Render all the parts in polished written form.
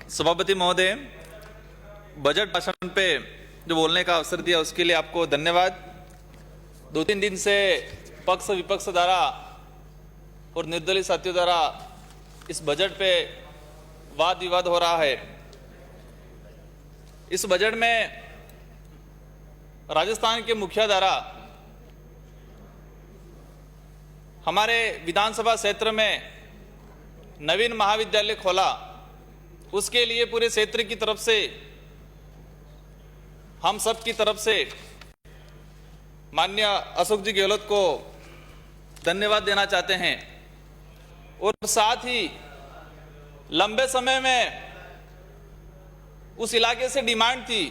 सभापति महोदय, बजट भाषण पे जो बोलने का अवसर दिया उसके लिए आपको धन्यवाद। 2-3 दिन से पक्ष विपक्ष द्वारा और निर्दलीय साथियों द्वारा इस बजट पे वाद विवाद हो रहा है। इस बजट में राजस्थान के मुखिया द्वारा हमारे विधानसभा क्षेत्र में नवीन महाविद्यालय खोला, उसके लिए पूरे क्षेत्र की तरफ से, हम सब की तरफ से माननीय अशोक जी गहलोत को धन्यवाद देना चाहते हैं। और साथ ही लंबे समय में उस इलाके से डिमांड थी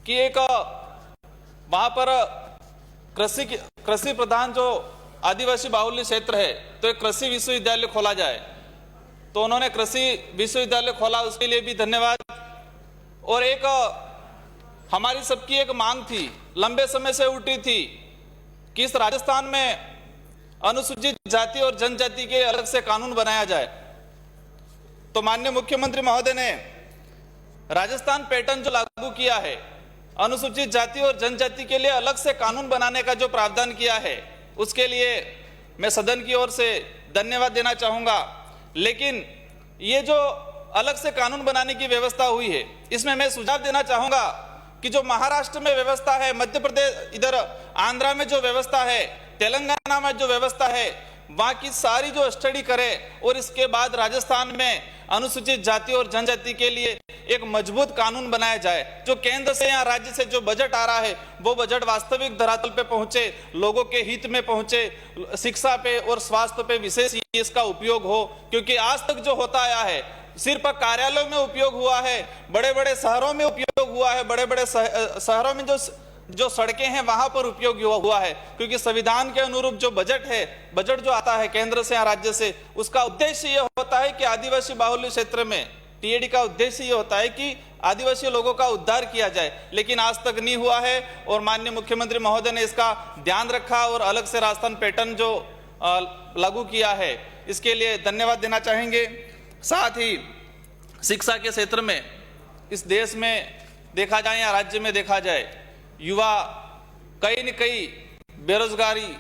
कि एक वहां पर कृषि प्रधान जो आदिवासी बाहुल्य क्षेत्र है तो एक कृषि विश्वविद्यालय खोला जाए, तो उन्होंने कृषि विश्वविद्यालय खोला, उसके लिए भी धन्यवाद। और एक हमारी सबकी एक मांग थी, लंबे समय से उठी थी कि इस राजस्थान में अनुसूचित जाति और जनजाति के अलग से कानून बनाया जाए। तो माननीय मुख्यमंत्री महोदय ने राजस्थान पैटर्न जो लागू किया है, अनुसूचित जाति और जनजाति के लिए अलग से कानून बनाने का जो प्रावधान किया है, उसके लिए मैं सदन की ओर से धन्यवाद देना चाहूंगा। लेकिन ये जो अलग से कानून बनाने की व्यवस्था हुई है, इसमें मैं सुझाव देना चाहूंगा कि जो महाराष्ट्र में व्यवस्था है, मध्य प्रदेश, इधर आंध्रा में जो व्यवस्था है, तेलंगाना में जो व्यवस्था है, वहां की सारी जो स्टडी करे और इसके बाद राजस्थान में अनुसूचित जाति और जनजाति के लिए एक मजबूत कानून बनाया जाए। जो केंद्र से या राज्य से जो बजट आ रहा है वो बजट वास्तविक धरातल पे पहुंचे, लोगों के हित में पहुंचे, शिक्षा पे और स्वास्थ्य पे विशेष इसका उपयोग हो। क्योंकि आज तक जो होता आया है सिर्फ कार्यालयों में उपयोग हुआ है, बड़े बड़े शहरों में उपयोग हुआ है, बड़े बड़े शहरों में जो सड़कें हैं वहां पर उपयोग हुआ है। क्योंकि संविधान के अनुरूप जो बजट है, बजट जो आता है केंद्र से या राज्य से, उसका उद्देश्य ये होता है कि आदिवासी बाहुल्य क्षेत्र में टीएडी का उद्देश्य ये होता है कि आदिवासी लोगों का उद्धार किया जाए। लेकिन आज तक नहीं हुआ है और माननीय मुख्यमंत्री महोदय ने इसका ध्यान रखा और अलग से राजस्थान पैटर्न जो लागू किया है, इसके लिए धन्यवाद देना चाहेंगे। साथ ही शिक्षा के क्षेत्र में इस देश में देखा जाए या राज्य में देखा जाए, युवा कहीं न कहीं बेरोजगारी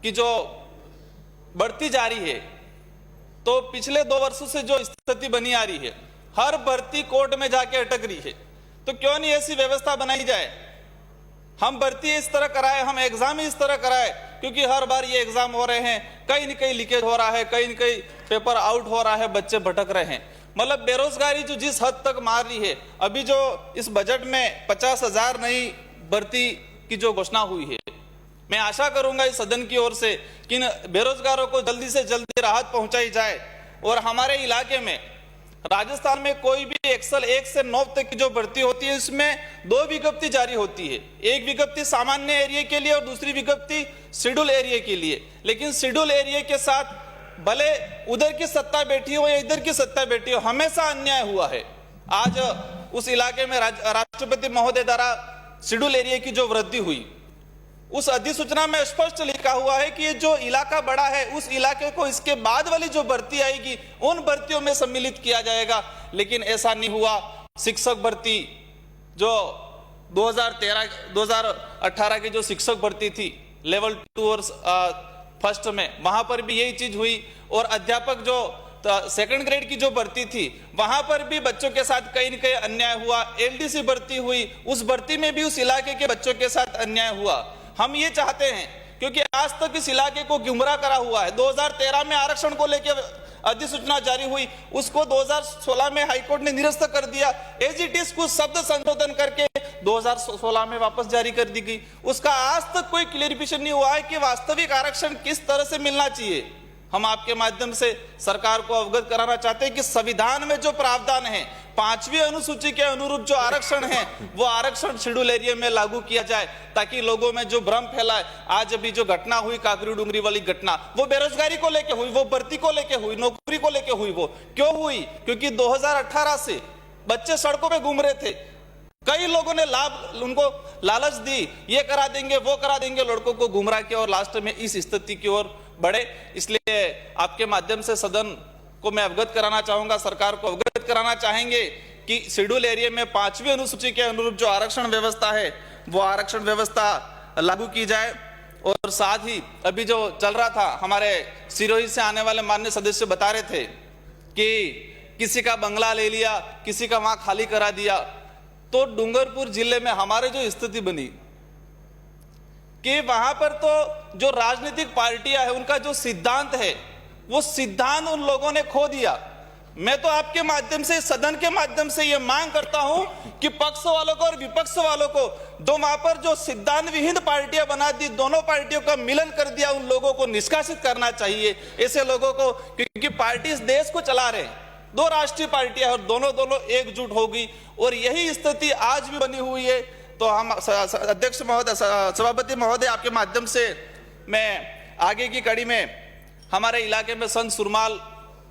की जो बढ़ती जा रही है, तो पिछले 2 वर्षों से जो स्थिति बनी आ रही है, हर भर्ती कोर्ट में जाके अटक रही है। तो क्यों नहीं ऐसी व्यवस्था बनाई जाए, हम भर्ती इस तरह कराए, हम एग्जाम इस तरह कराए। क्योंकि हर बार ये एग्जाम हो रहे हैं, कहीं न कहीं लीकेज हो रहा है, कहीं न कहीं पेपर आउट हो रहा है, बच्चे भटक रहे हैं। मतलब बेरोजगारी जो जिस हद तक मार रही है, अभी जो इस बजट में 50,000 नई भर्ती की जो घोषणा हुई है, मैं आशा करूंगा इस सदन की ओर से कि बेरोजगारों को जल्दी से जल्दी राहत पहुंचाई जाए। और हमारे इलाके में राजस्थान में कोई भी एक्सल 1 से 9 तक की जो भर्ती होती है, इसमें 2 विज्ञप्ति जारी होती है। एक विज्ञप्ति सामान्य एरिया के लिए और दूसरी विज्ञप्ति शेड्यूल एरिया के लिए। लेकिन शेड्यूल एरिया के साथ भले उधर की सत्ता बैठी हो या इधर की सत्ता बैठी हो, हमेशा अन्याय हुआ है। आज उस इलाके में राष्ट्रपति महोदय द्वारा शेड्यूल एरिया की जो वृद्धि हुई, उस अधिसूचना में स्पष्ट लिखा हुआ है कि ये जो इलाका बड़ा है, उस इलाके को इसके बाद वाली जो भर्ती आएगी उन भर्तियों में सम्मिलित किया जाएगा। लेकिन ऐसा नहीं हुआ। शिक्षक भर्ती जो 2018 की जो शिक्षक भर्ती थी लेवल 2 और फर्स्ट में, वहां पर भी यही चीज हुई। और अध्यापक जो 2nd ग्रेड की जो भर्ती थी, वहां पर भी बच्चों के साथ कहीं न कहीं अन्याय हुआ। एलडीसी भर्ती हुई, उस भर्ती में भी उस इलाके के बच्चों के साथ अन्याय हुआ। हम ये चाहते हैं, क्योंकि आज तक इस इलाके को गुमराह करा हुआ है। 2013 में आरक्षण को लेकर अधिसूचना जारी हुई, उसको 2016 में हाईकोर्ट ने निरस्त कर दिया। एज इट इज कुछ शब्द संशोधन करके 2016 में वापस जारी कर दी गई। उसका आज तक कोई क्लियरिफिकेशन नहीं हुआ है कि वास्तविक आरक्षण किस तरह से मिलना चाहिए। हम आपके माध्यम से सरकार को अवगत कराना चाहते हैं कि संविधान में जो प्रावधान है, 5वीं अनुसूची के अनुरूप जो आरक्षण है, वो आरक्षण शेड्यूल एरिया में लागू किया जाए, ताकि लोगों में जो भ्रम फैलाए। आज अभी जो घटना हुई, काकरी डूंगरी वाली घटना, वो बेरोजगारी को लेके हुई, वो भर्ती को लेके हुई, नौकरी को लेके हुई। वो क्यों हुई? क्योंकि 2018 से बच्चे सड़कों पे घूम रहे थे। कई लोगों ने उनको लालच दी, ये करा देंगे, वो करा देंगे, लड़कों को गुमराह किया और लास्ट में इस स्थिति की ओर बढ़े। इसलिए आपके माध्यम से सदन को मैं अवगत कराना चाहूंगा, सरकार को अवगत अवगत कराना चाहेंगे कि शेड्यूल एरिया में 5वीं अनुसूची के अनुरूप जो आरक्षण व्यवस्था है वो आरक्षण व्यवस्था लागू की जाए। और साथ ही अभी जो चल रहा था, हमारे सिरोही से आने वाले माननीय सदस्य बता रहे थे कि किसी का बंगला ले लिया, किसी का वहां खाली करा दिया। तो डूंगरपुर जिले में हमारे जो स्थिति बनी कि वहां पर तो जो राजनीतिक पार्टियां है उनका जो सिद्धांत है वो सिद्धांत उन लोगों ने खो दिया। मैं तो आपके माध्यम से, सदन के माध्यम से ये मांग करता हूं कि पक्ष वालों को और विपक्ष वालों को, दो वहां पर जो सिद्धांत विहीन पार्टियां बना दी, दोनों पार्टियों का मिलन कर दिया, उन लोगों को निष्कासित करना चाहिए। ऐसे लोगों को, क्योंकि पार्टी इस देश को चला रहे हैं, दो राष्ट्रीय पार्टियां और दोनों एकजुट होगी और यही स्थिति आज भी बनी हुई है। तो हम अध्यक्ष महोदय, सभापति महोदय, आपके माध्यम से मैं आगे की कड़ी में, हमारे इलाके में संत सुरमाल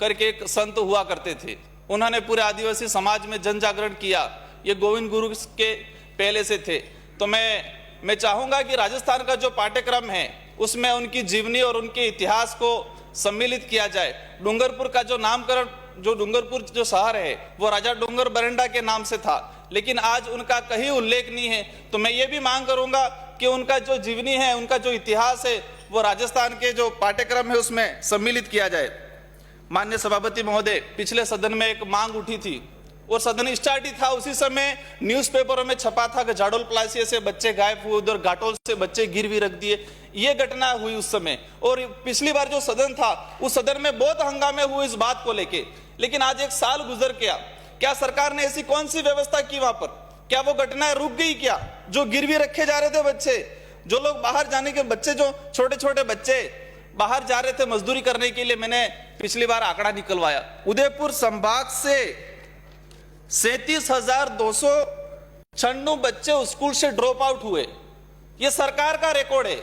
करके एक संत हुआ करते थे, उन्होंने पूरे आदिवासी समाज में जन जागरण किया। ये गोविंद गुरु के पहले से थे। तो मैं चाहूंगा कि राजस्थान का जो पाठ्यक्रम है उसमें उनकी जीवनी और उनके इतिहास को सम्मिलित किया जाए। डूंगरपुर का जो नामकरण, जो डूंगरपुर जो शहर है वो राजा डूंगर बरंडा के नाम से था, लेकिन आज उनका कहीं उल्लेख नहीं है। तो मैं ये भी मांग करूंगा कि उनका जो जीवनी है, उनका जो इतिहास है वो राजस्थान के जो पाठ्यक्रम है उसमें सम्मिलित किया जाए। माननीय सभापति महोदय, पिछले सदन में एक मांग उठी थी और सदन स्टार्ट ही था, उसी समय न्यूज़पेपरों में छपा था कि जाडोल प्लासिया से बच्चे गायब हुए, उधर घाटोल से बच्चे गिरवी रख दिए। ये घटना हुई उस समय, और पिछली बार जो सदन था उस सदन में बहुत हंगामे हुए इस बात को लेके। लेकिन आज 1 साल गुजर गया, क्या सरकार ने ऐसी कौन सी व्यवस्था की वहां पर? क्या वो घटनाएं रुक गई क्या? जो गिरवी रखे जा रहे थे बच्चे, जो लोग बाहर जाने के बच्चे, जो छोटे छोटे बच्चे बाहर जा रहे थे मजदूरी करने के लिए, मैंने पिछली बार आंकड़ा निकलवाया, उदयपुर संभाग से 37,296 बच्चे स्कूल से ड्रॉप आउट हुए। ये सरकार का रिकॉर्ड है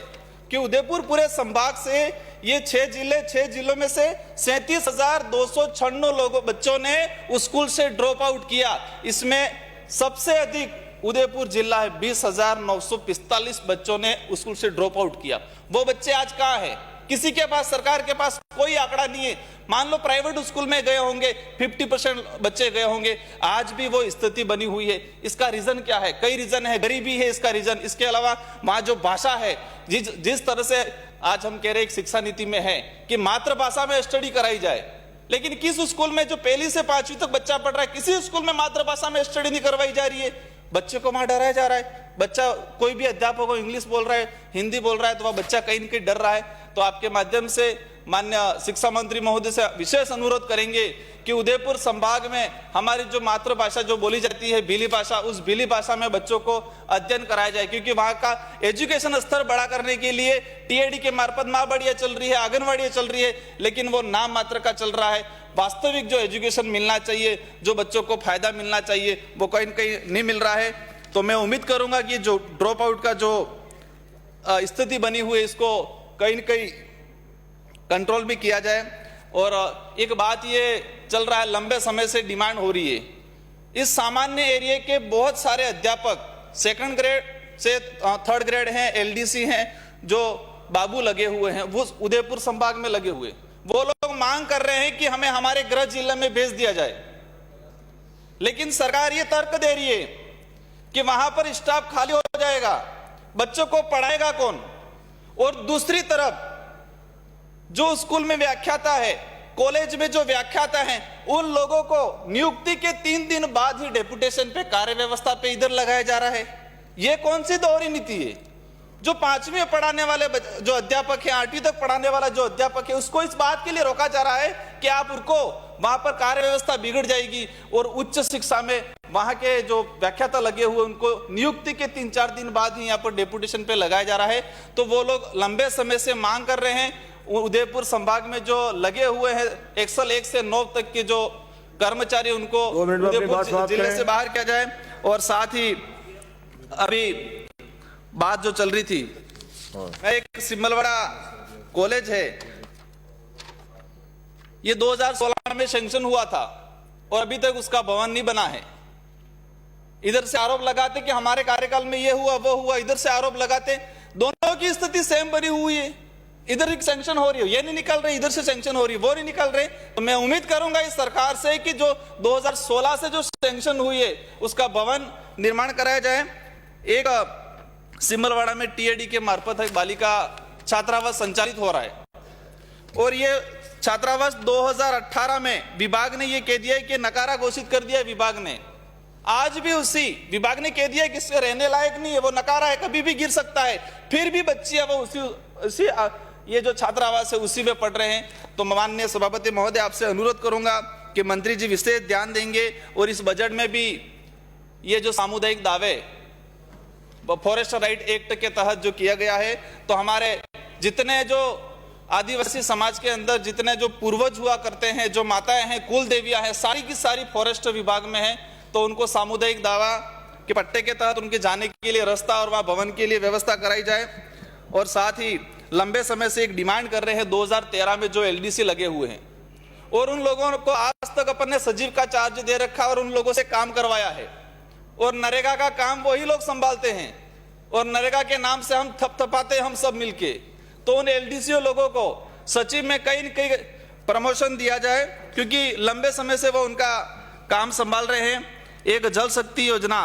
कि उदयपुर पूरे संभाग से ये 6 जिलों में से 37,296 लोगों बच्चों ने स्कूल से ड्रॉप आउट किया। इसमें सबसे अधिक उदयपुर जिला है, 20,945 बच्चों ने स्कूल से ड्रॉप आउट किया। वो बच्चे आज कहाँ हैं? किसी के पास, सरकार के पास कोई आंकड़ा नहीं है। मान लो प्राइवेट स्कूल में गए होंगे, 50% बच्चे गए होंगे, आज भी वो स्थिति बनी हुई है। इसका रीजन क्या है? कई रीजन है, गरीबी है इसका रीजन। इसके अलावा वहां जो भाषा है, जिस तरह से आज हम कह रहे हैं शिक्षा नीति में है कि मातृभाषा में स्टडी कराई जाए, लेकिन किस स्कूल में जो 1 से 5वीं तक बच्चा पढ़ रहा है, किसी स्कूल में मातृभाषा में स्टडी नहीं करवाई जा रही है। बच्चे को वहां डराया जा रहा है। बच्चा, कोई भी अध्यापक हो, इंग्लिश बोल रहा है, हिंदी बोल रहा है, तो वह बच्चा कहीं न कहीं डर रहा है। तो आपके माध्यम से माननीय शिक्षा मंत्री महोदय से विशेष अनुरोध करेंगे कि उदयपुर संभाग में हमारी जो मातृभाषा जो बोली जाती है भीली भाषा, उस भीली भाषा में बच्चों को अध्ययन कराया जाए, क्योंकि वहां का एजुकेशन स्तर बढ़ा करने के लिए टीएडी के मार्फत माँ बढ़िया चल रही है, आंगनवाड़ियां चल रही है, लेकिन वो नाम मात्र का चल रहा है। वास्तविक जो एजुकेशन मिलना चाहिए, जो बच्चों को फायदा मिलना चाहिए, वो कहीं न कहीं नहीं मिल रहा है। तो मैं उम्मीद करूंगा कि जो ड्रॉप आउट का जो स्थिति बनी हुई है इसको कहीं न कहीं कंट्रोल भी किया जाए। और एक बात ये चल रहा है, लंबे समय से डिमांड हो रही है, इस सामान्य एरिया के बहुत सारे अध्यापक 2nd ग्रेड से 3rd ग्रेड हैं, एलडीसी हैं, जो बाबू लगे हुए हैं, वो उदयपुर संभाग में लगे हुए, वो लोग मांग कर रहे हैं कि हमें हमारे गृह जिले में भेज दिया जाए। लेकिन सरकार ये तर्क दे रही है कि वहां पर स्टाफ खाली हो जाएगा, बच्चों को पढ़ाएगा कौन? और दूसरी तरफ जो स्कूल में व्याख्याता है, कॉलेज में जो व्याख्याता हैं, उन लोगों को नियुक्ति के 3 दिन बाद ही डेपुटेशन पे, कार्य व्यवस्था पे इधर लगाया जा रहा है। ये कौन सी दोहरी नीति है? जो 5वीं में पढ़ाने वाले जो अध्यापक है, 8वीं तक पढ़ाने वाला जो अध्यापक है, उसको इस बात के लिए रोका जा रहा है कि आप उनको, वहां पर कार्य व्यवस्था बिगड़ जाएगी और उच्च शिक्षा में वहां के जो व्याख्याता लगे हुए उनको नियुक्ति के 3-4 दिन बाद ही यहाँ पर डेपुटेशन पे लगाया जा रहा है। तो वो लोग लंबे समय से मांग कर रहे हैं, उदयपुर संभाग में जो लगे हुए हैं एक्सल 1 से 9 तक के जो कर्मचारी, उनको उदयपुर जिले से बाहर किया जाए। और साथ ही अभी बात जो चल रही थी, एक सिमलवाड़ा कॉलेज है, ये 2016 में सैंक्शन हुआ था और अभी तक उसका भवन नहीं बना है। इधर से आरोप लगाते कि हमारे कार्यकाल में ये हुआ वो हुआ, इधर से आरोप लगाते, दोनों की स्थिति सेम बनी हुई है। इधर ही सैंक्शन हो रही है, ये नहीं निकल रही, इधर से सैंक्शन हो रही है, वो नहीं निकल रहे। तो मैं उम्मीद करूंगा इस सरकार से कि जो 2016 से जो सैंक्शन हुई है उसका भवन निर्माण कराया जाए। एक सिमलवाड़ा में टीएडी के मार्फत एक बालिका छात्रावास संचालित हो रहा है और ये छात्रावास 2018 में विभाग ने ये कह दिया है कि नकारा घोषित कर दिया है विभाग ने। आज भी उसी विभाग ने कह दिया है कि इससे रहने लायक नहीं है, वो नकारा है, कभी भी गिर सकता है, फिर भी बच्चियां वो उसी ये जो छात्रावास है उसी में पढ़ रहे हैं। तो माननीय सभापति महोदय आपसे अनुरोध करूंगा कि मंत्री जी विशेष ध्यान देंगे और इस बजट में भी ये जो सामुदायिक दावे फॉरेस्ट राइट एक्ट के तहत जो किया गया है, तो हमारे जितने जो आदिवासी समाज के अंदर जितने जो पूर्वज हुआ करते हैं, जो माताएं हैं, कुल देवियां हैं, सारी की सारी फॉरेस्ट विभाग में है, तो उनको सामुदायिक दावा के पट्टे के तहत उनके जाने के लिए रास्ता और वहां भवन के लिए व्यवस्था कराई जाए। और साथ ही लंबे समय से एक डिमांड कर रहे हैं 2013 में जो एलडीसी लगे हुए हैं और उन लोगों को आज तक अपन ने सचिव का चार्ज दे रखा और उन लोगों से काम करवाया है और नरेगा का काम वही लोग संभालते हैं और नरेगा के नाम से हम थपथपाते हैं हम सब मिलके। तो उन एलडीसी लोगों को सचिव में कहीं न कहीं प्रमोशन दिया जाए क्योंकि लंबे समय से वो उनका काम संभाल रहे हैं। एक जल शक्ति योजना,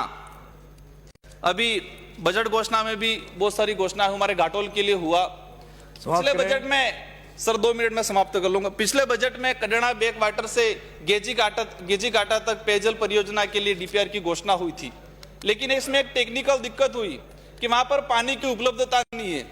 अभी बजट घोषणा में भी बहुत सारी घोषणा हमारे घाटोल के लिए हुआ। पिछले बजट में, सर 2 मिनट में समाप्त कर लूंगा, पिछले बजट में कडेना बैक वाटर से गेजी घाटा तक पेयजल परियोजना के लिए डीपीआर की घोषणा हुई थी, लेकिन इसमें एक टेक्निकल दिक्कत हुई कि वहां पर पानी की उपलब्धता नहीं है।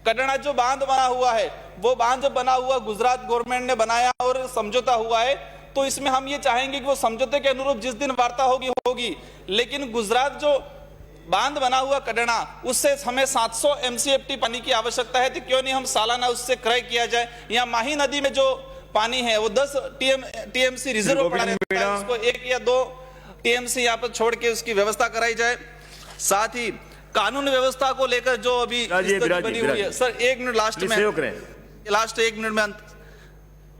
कडेना जो बांध बना हुआ है वो बांध बना हुआ गुजरात गवर्नमेंट ने बनाया और समझौता हुआ है, तो इसमें हम ये चाहेंगे कि वो समझौते के अनुरूप जिस दिन वार्ता होगी, लेकिन गुजरात जो बांध बना हुआ कडेना उससे हमें 700 MCFT पानी की आवश्यकता है, तो क्यों नहीं हम सालाना उससे क्रय किया जाए। यहाँ माही नदी में जो पानी है वो 10 TMC रिजर्व पड़ा रहता है, उसको 1 या 2 TMC यहाँ पर छोड़ के उसकी व्यवस्था कराई जाए। साथ ही कानून व्यवस्था को लेकर जो अभी बनी हुई है, सर 1 मिनट लास्ट 1 मिनट में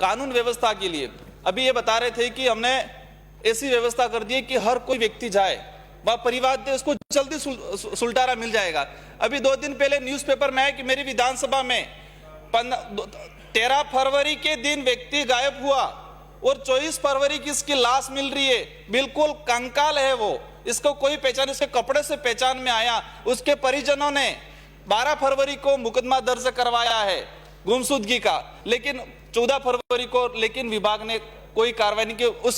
कानून व्यवस्था के लिए अभी ये बता रहे थे कि हमने ऐसी व्यवस्था कर दी है कि हर कोई व्यक्ति जाए वह परिवार दे, उसको जल्दी सुलटारा मिल जाएगा। अभी 2 दिन पहले न्यूज़पेपर में है कि मेरी विधानसभा में 13 फरवरी के दिन व्यक्ति गायब हुआ और 24 फरवरी की इसकी लाश मिल रही है, बिल्कुल कंकाल है वो, इसको कोई पहचान, इसके कपड़े से पहचान में आया। उसके परिजनों ने 12 फरवरी को मुकदमा दर्ज करवाया है गुमशुदगी का, लेकिन 14 फरवरी को लेकिन विभाग ने कोई कार्रवाई नहीं की। उस